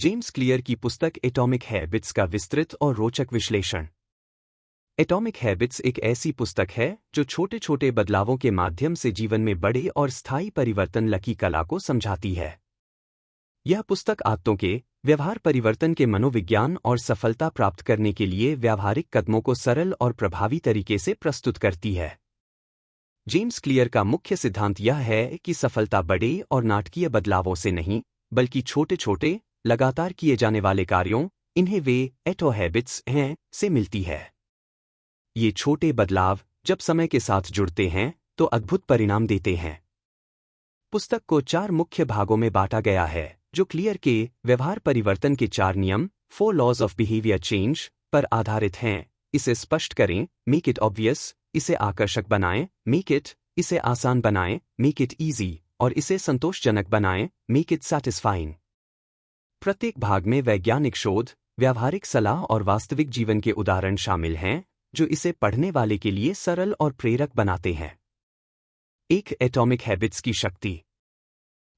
James clear की पुस्तक atomic habits का विस्तृत और रोचक विश्लेषण। एटॉमिक हैबिट्स एक ऐसी पुस्तक है जो छोटे छोटे बदलावों के माध्यम से जीवन में बड़े और स्थायी परिवर्तन की कला को समझाती है। यह पुस्तक आदतों के व्यवहार परिवर्तन के मनोविज्ञान और सफलता प्राप्त करने के लिए व्यावहारिक कदमों को सरल और प्रभावी तरीके से प्रस्तुत करती है। जेम्स क्लियर का मुख्य सिद्धांत यह है कि सफलता बड़े और नाटकीय बदलावों से नहीं, बल्कि छोटे छोटे लगातार किए जाने वाले कार्यों, इन्हें वे एटो हैबिट्स हैं, से मिलती है। ये छोटे बदलाव जब समय के साथ जुड़ते हैं तो अद्भुत परिणाम देते हैं। पुस्तक को 4 मुख्य भागों में बांटा गया है, जो क्लियर के व्यवहार परिवर्तन के 4 नियम 4 लॉज ऑफ बिहेवियर चेंज पर आधारित हैं। इसे स्पष्ट करें, मेक इट ऑब्वियस, इसे आकर्षक बनाएं, मेक इट, इसे आसान बनाएं, मेक इट ईजी, और इसे संतोषजनक बनाएं, मेक इट सैटिस्फाइंग। प्रत्येक भाग में वैज्ञानिक शोध, व्यावहारिक सलाह और वास्तविक जीवन के उदाहरण शामिल हैं, जो इसे पढ़ने वाले के लिए सरल और प्रेरक बनाते हैं। एक एटॉमिक हैबिट्स की शक्ति।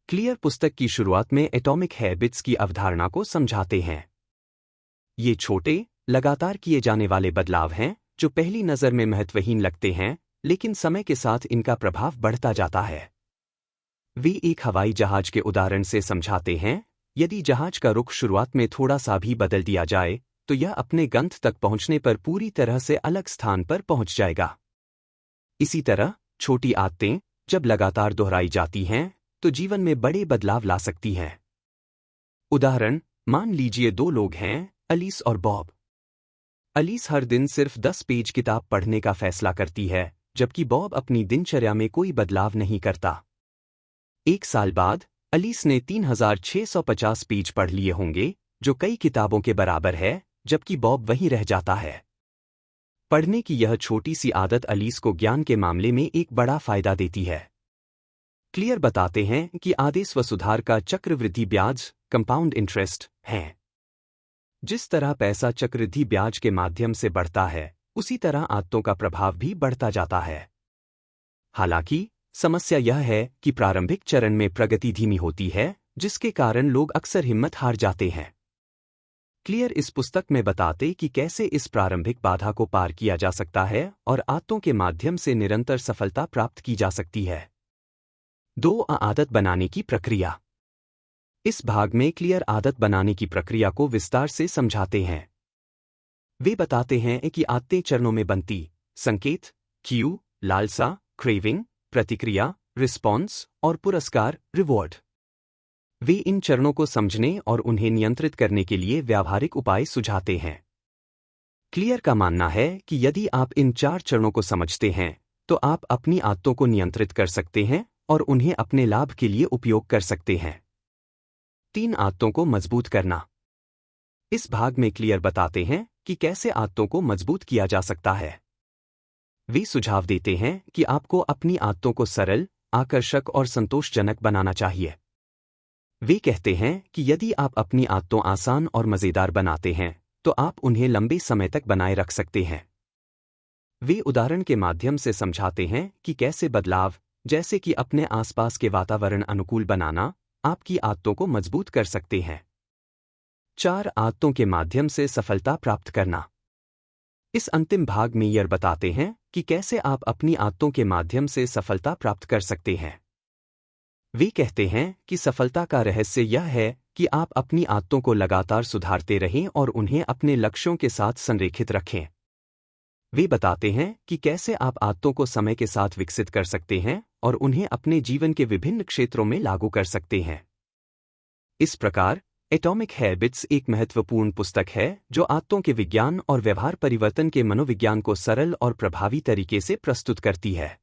क्लियर पुस्तक की शुरुआत में एटॉमिक हैबिट्स की अवधारणा को समझाते हैं। ये छोटे, लगातार किए जाने वाले बदलाव हैं जो पहली नज़र में महत्वहीन लगते हैं, लेकिन समय के साथ इनका प्रभाव बढ़ता जाता है। वे एक हवाई जहाज के उदाहरण से समझाते हैं। यदि जहाज का रुख शुरुआत में थोड़ा सा भी बदल दिया जाए, तो यह अपने गंतव्य तक पहुंचने पर पूरी तरह से अलग स्थान पर पहुंच जाएगा। इसी तरह छोटी आदतें जब लगातार दोहराई जाती हैं, तो जीवन में बड़े बदलाव ला सकती हैं। उदाहरण, मान लीजिए 2 लोग हैं, अलीस और बॉब। अलीस हर दिन सिर्फ 10 पेज किताब पढ़ने का फैसला करती है, जबकि बॉब अपनी दिनचर्या में कोई बदलाव नहीं करता। 1 साल बाद अलीस ने 3650 पेज पढ़ लिए होंगे, जो कई किताबों के बराबर है, जबकि बॉब वहीं रह जाता है। पढ़ने की यह छोटी सी आदत अलीस को ज्ञान के मामले में एक बड़ा फायदा देती है। क्लियर बताते हैं कि आदेश व सुधार का चक्रवृद्धि ब्याज, कंपाउंड इंटरेस्ट, है। जिस तरह पैसा चक्रवृद्धि ब्याज के माध्यम से बढ़ता है, उसी तरह आदतों का प्रभाव भी बढ़ता जाता है। हालांकि समस्या यह है कि प्रारंभिक चरण में प्रगति धीमी होती है, जिसके कारण लोग अक्सर हिम्मत हार जाते हैं। क्लियर इस पुस्तक में बताते कि कैसे इस प्रारंभिक बाधा को पार किया जा सकता है और आदतों के माध्यम से निरंतर सफलता प्राप्त की जा सकती है। 2 आदत बनाने की प्रक्रिया। इस भाग में क्लियर आदत बनाने की प्रक्रिया को विस्तार से समझाते हैं। वे बताते हैं कि आदतें चरणों में बनती, संकेत, क्यू, लालसा, क्रेविंग, प्रतिक्रिया, रिस्पॉन्स, और पुरस्कार, रिवॉर्ड। वे इन चरणों को समझने और उन्हें नियंत्रित करने के लिए व्यावहारिक उपाय सुझाते हैं। क्लियर का मानना है कि यदि आप इन 4 चरणों को समझते हैं, तो आप अपनी आदतों को नियंत्रित कर सकते हैं और उन्हें अपने लाभ के लिए उपयोग कर सकते हैं। 3 आदतों को मजबूत करना। इस भाग में क्लियर बताते हैं कि कैसे आदतों को मजबूत किया जा सकता है। वे सुझाव देते हैं कि आपको अपनी आदतों को सरल, आकर्षक और संतोषजनक बनाना चाहिए। वे कहते हैं कि यदि आप अपनी आदतों आसान और मज़ेदार बनाते हैं, तो आप उन्हें लंबे समय तक बनाए रख सकते हैं। वे उदाहरण के माध्यम से समझाते हैं कि कैसे बदलाव, जैसे कि अपने आसपास के वातावरण अनुकूल बनाना, आपकी आदतों को मजबूत कर सकते हैं। 4 आदतों के माध्यम से सफलता प्राप्त करना। इस अंतिम भाग में यह बताते हैं कि कैसे आप अपनी आदतों के माध्यम से सफलता प्राप्त कर सकते हैं। वे कहते हैं कि सफलता का रहस्य यह है कि आप अपनी आदतों को लगातार सुधारते रहें और उन्हें अपने लक्ष्यों के साथ संरेखित रखें। वे बताते हैं कि कैसे आप आदतों को समय के साथ विकसित कर सकते हैं और उन्हें अपने जीवन के विभिन्न क्षेत्रों में लागू कर सकते हैं। इस प्रकार एटॉमिक हैबिट्स एक महत्वपूर्ण पुस्तक है जो आदतों के विज्ञान और व्यवहार परिवर्तन के मनोविज्ञान को सरल और प्रभावी तरीके से प्रस्तुत करती है।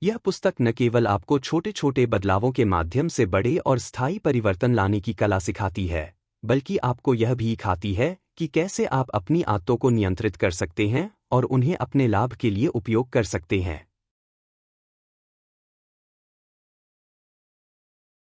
यह पुस्तक न केवल आपको छोटे छोटे बदलावों के माध्यम से बड़े और स्थायी परिवर्तन लाने की कला सिखाती है, बल्कि आपको यह भी सिखाती है कि कैसे आप अपनी आदतों को नियंत्रित कर सकते हैं और उन्हें अपने लाभ के लिए उपयोग कर सकते हैं।